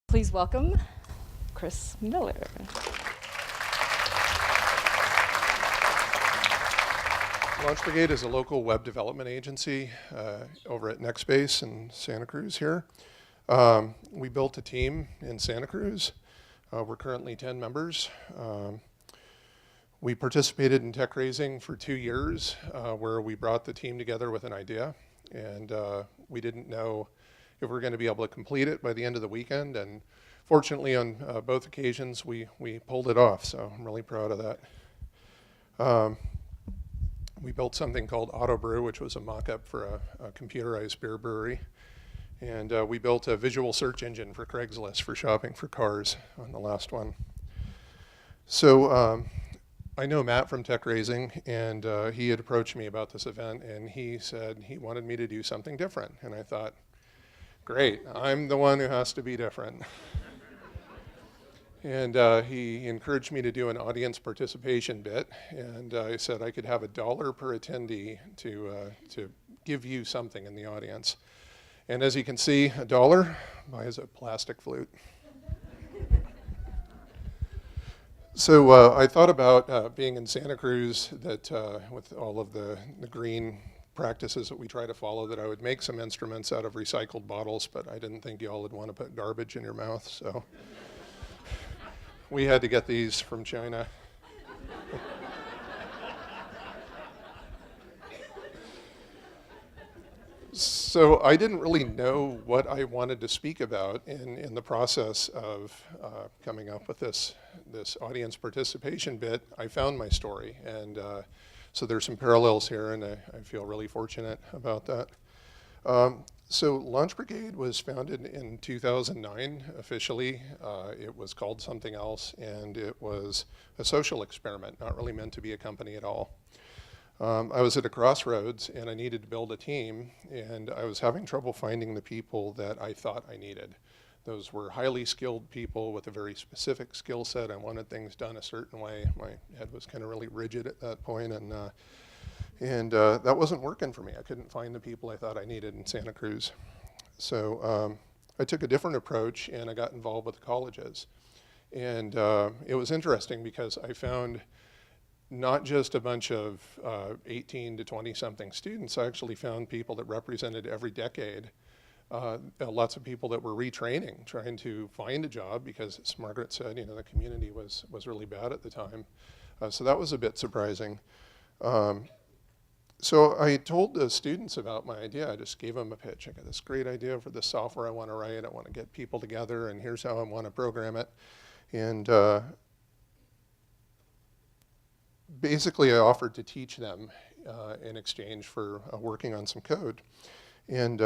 Please welcome Chris Miller. Launch Brigade is a local web development agency over at Nextbase in Santa Cruz here. We built a team in Santa Cruz. We're currently 10 members. We participated in tech raising for 2 years where we brought the team together with an idea, and we didn't know if we were going to be able to complete it by the end of the weekend, and fortunately on both occasions we pulled it off, so I'm really proud of that. We built something called Auto Brew, which was a mock-up for a computerized beer brewery. And we built a visual search engine for Craigslist for shopping for cars on the last one. So I know Matt from Tech Raising, and he had approached me about this event, and he said he wanted me to do something different. And I thought, great, I'm the one who has to be different. And he encouraged me to do an audience participation bit, and I said I could have $1 per attendee to give you something in the audience. And as you can see, $1 buys a plastic flute. So I thought about being in Santa Cruz, that with all of the green practices that we try to follow, that I would make some instruments out of recycled bottles, but I didn't think y'all would want to put garbage in your mouth, so we had to get these from China. So I didn't really know what I wanted to speak about in the process of coming up with this audience participation bit. I found my story, and so there's some parallels here, and I feel really fortunate about that. So Launch Brigade was founded in 2009 officially. It was called something else, and it was a social experiment, not really meant to be a company at all. I was at a crossroads, and I needed to build a team, and I was having trouble finding the people that I thought I needed. Those were highly skilled people with a very specific skill set. I wanted things done a certain way. My head was kind of really rigid at that point, and that wasn't working for me. I couldn't find the people I thought I needed in Santa Cruz. So I took a different approach, and I got involved with the colleges. And it was interesting because I found not just a bunch of 18 to 20-something students. I actually found people that represented every decade. Lots of people that were retraining, trying to find a job because, as Margaret said, the community was really bad at the time. So that was a bit surprising. So I told the students about my idea. I just gave them a pitch. I got this great idea for this software I want to write. I want to get people together, and here's how I want to program it. And basically I offered to teach them in exchange for working on some code. And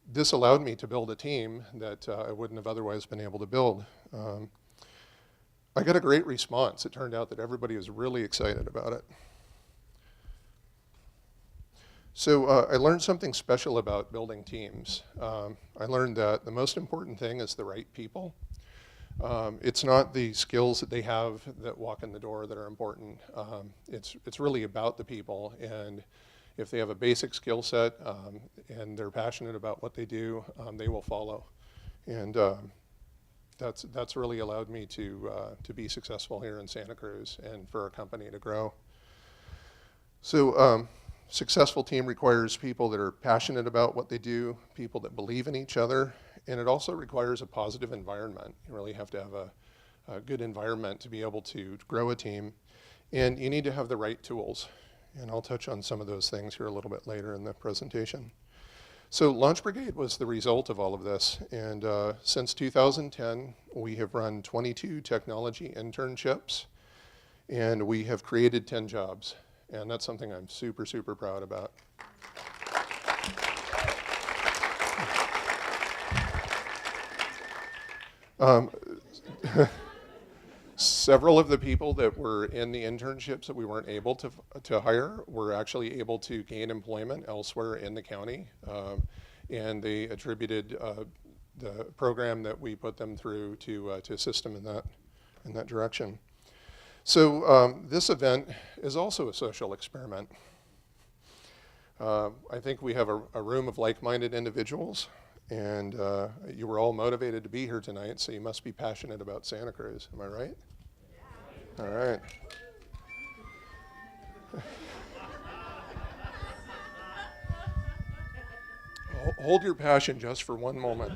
this allowed me to build a team that I wouldn't have otherwise been able to build. I got a great response. It turned out that everybody was really excited about it. So I learned something special about building teams. I learned that the most important thing is the right people. It's not the skills that they have that walk in the door that are important. It's really about the people, and if they have a basic skill set and they're passionate about what they do, they will follow. And that's really allowed me to be successful here in Santa Cruz and for our company to grow. So successful team requires people that are passionate about what they do, people that believe in each other, and it also requires a positive environment. You really have to have a good environment to be able to grow a team, and you need to have the right tools. And I'll touch on some of those things here a little bit later in the presentation. So Launch Brigade was the result of all of this, and since 2010, we have run 22 technology internships, and we have created 10 jobs. And that's something I'm super, super proud about. Several of the people that were in the internships that we weren't able to hire were actually able to gain employment elsewhere in the county. And they attributed the program that we put them through to assist them in that direction. So this event is also a social experiment. I think we have a room of like-minded individuals, And you were all motivated to be here tonight, so you must be passionate about Santa Cruz. Am I right? All right. Hold your passion just for one moment.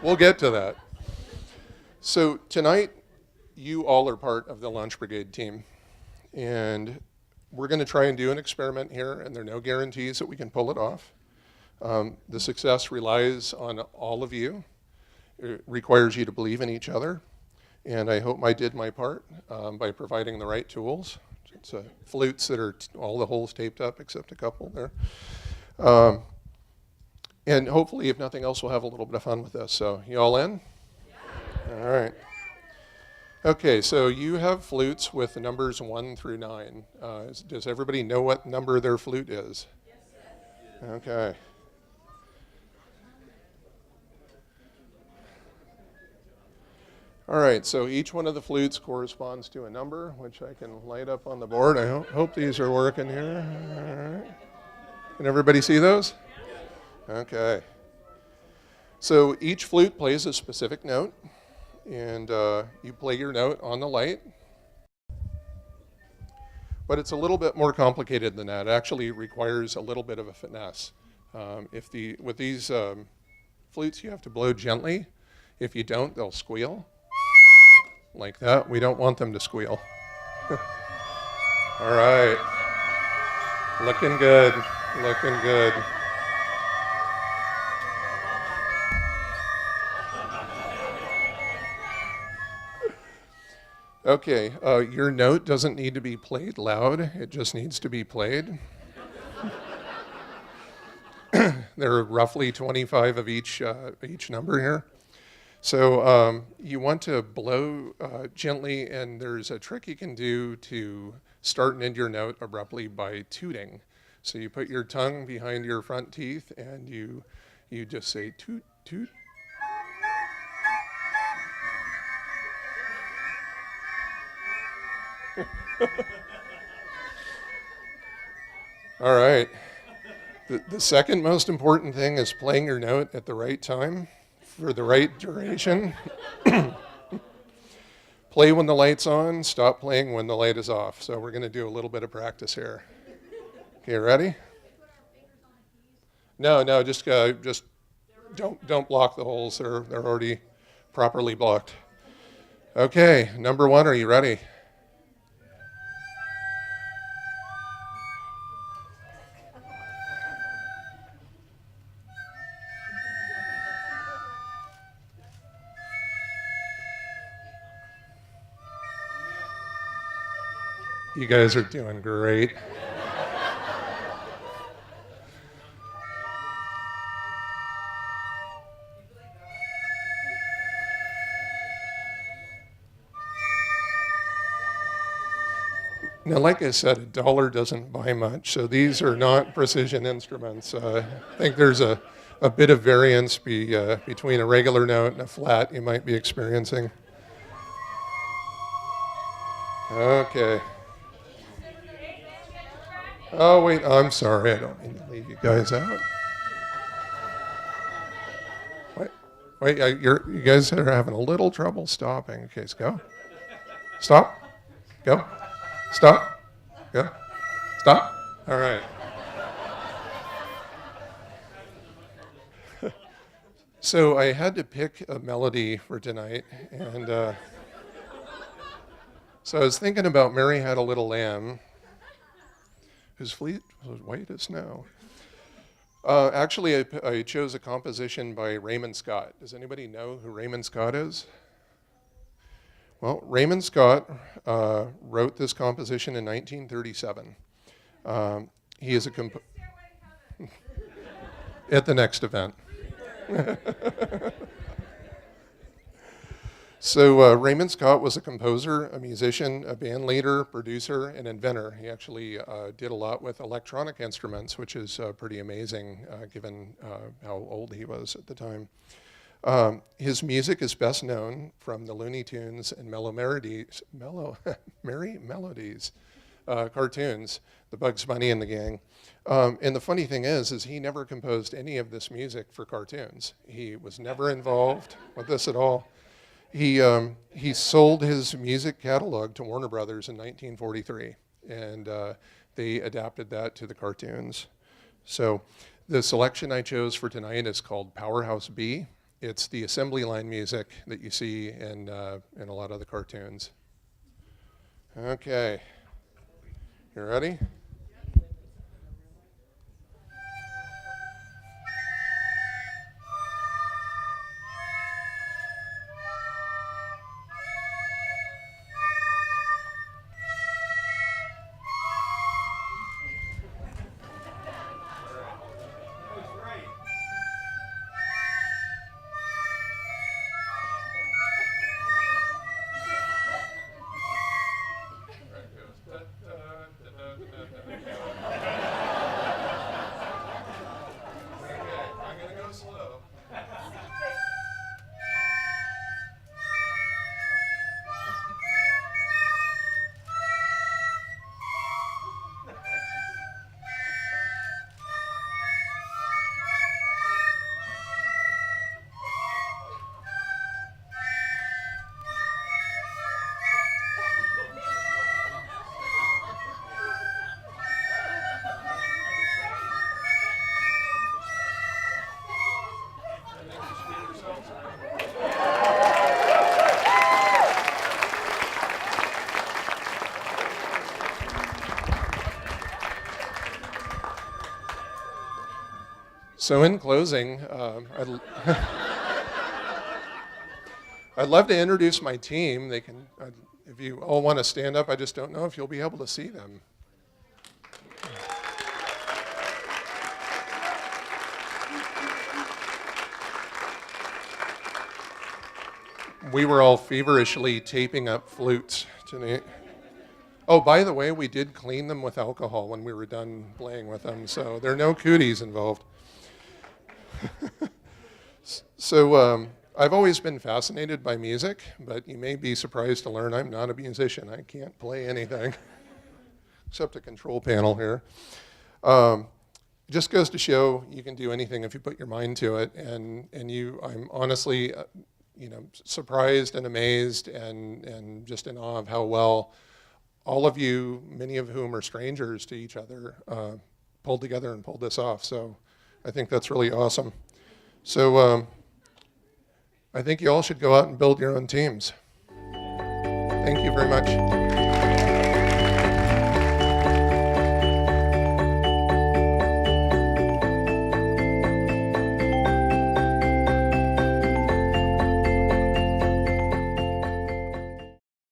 We'll get to that. So tonight, you all are part of the Launch Brigade team. And we're going to try and do an experiment here, and there are no guarantees that we can pull it off. The success relies on all of you. It requires you to believe in each other. And I hope I did my part by providing the right tools. It's flutes that are all the holes taped up except a couple there. And hopefully, if nothing else, we'll have a little bit of fun with this. So you all in? Yeah. All right. Okay, so you have flutes with the numbers 1 through 9. Does everybody know what number their flute is? Yes. Okay. All right, so each one of the flutes corresponds to a number, which I can light up on the board. I hope these are working here. All right. Can everybody see those? Okay. So each flute plays a specific note, and you play your note on the light. But it's a little bit more complicated than that. It actually requires a little bit of a finesse. With these flutes, you have to blow gently. If you don't, they'll squeal. Like that. We don't want them to squeal. All right. Looking good. Looking good. Okay, your note doesn't need to be played loud. It just needs to be played. There are roughly 25 of each number here. So you want to blow gently, and there's a trick you can do to start and end your note abruptly by tooting. So you put your tongue behind your front teeth, and you just say toot, toot. All right. The second most important thing is playing your note at the right time for the right duration. Play when the light's on, stop playing when the light is off. So we're going to do a little bit of practice here. Okay, ready? No, just don't block the holes. They're already properly blocked. Okay, number 1, are you ready? You guys are doing great. Now, like I said, $1 doesn't buy much, so these are not precision instruments. I think there's a bit of variance between a regular note and a flat you might be experiencing. Okay. Oh, wait, I'm sorry. I don't mean to leave you guys out. Wait, you guys are having a little trouble stopping. Okay, so go. Stop. Go. Stop. Go. Stop. All right. So I had to pick a melody for tonight, and so I was thinking about Mary Had a Little Lamb, whose fleet was white as snow. Actually, I chose a composition by Raymond Scott. Does anybody know who Raymond Scott is? Well, Raymond Scott wrote this composition in 1937. He is at the next event. So Raymond Scott was a composer, a musician, a band leader, producer, and inventor. He actually did a lot with electronic instruments, which is pretty amazing given how old he was at the time. His music is best known from the Looney Tunes and Merry Melodies cartoons, the Bugs Bunny and the gang. And the funny thing is he never composed any of this music for cartoons. He was never involved with this at all. He sold his music catalog to Warner Brothers in 1943, and they adapted that to the cartoons. So the selection I chose for tonight is called Powerhouse B. It's the assembly line music that you see in a lot of the cartoons. Okay, you ready? So in closing, I'd love to introduce my team. They can, if you all want to stand up, I just don't know if you'll be able to see them. We were all feverishly taping up flutes tonight. Oh, by the way, we did clean them with alcohol when we were done playing with them, so there are no cooties involved. So I've always been fascinated by music, but you may be surprised to learn I'm not a musician. I can't play anything except a control panel here. Just goes to show you can do anything if you put your mind to it, and I'm honestly surprised and amazed and just in awe of how well all of you, many of whom are strangers to each other, pulled together and pulled this off. So I think that's really awesome. So I think you all should go out and build your own teams. Thank you very much.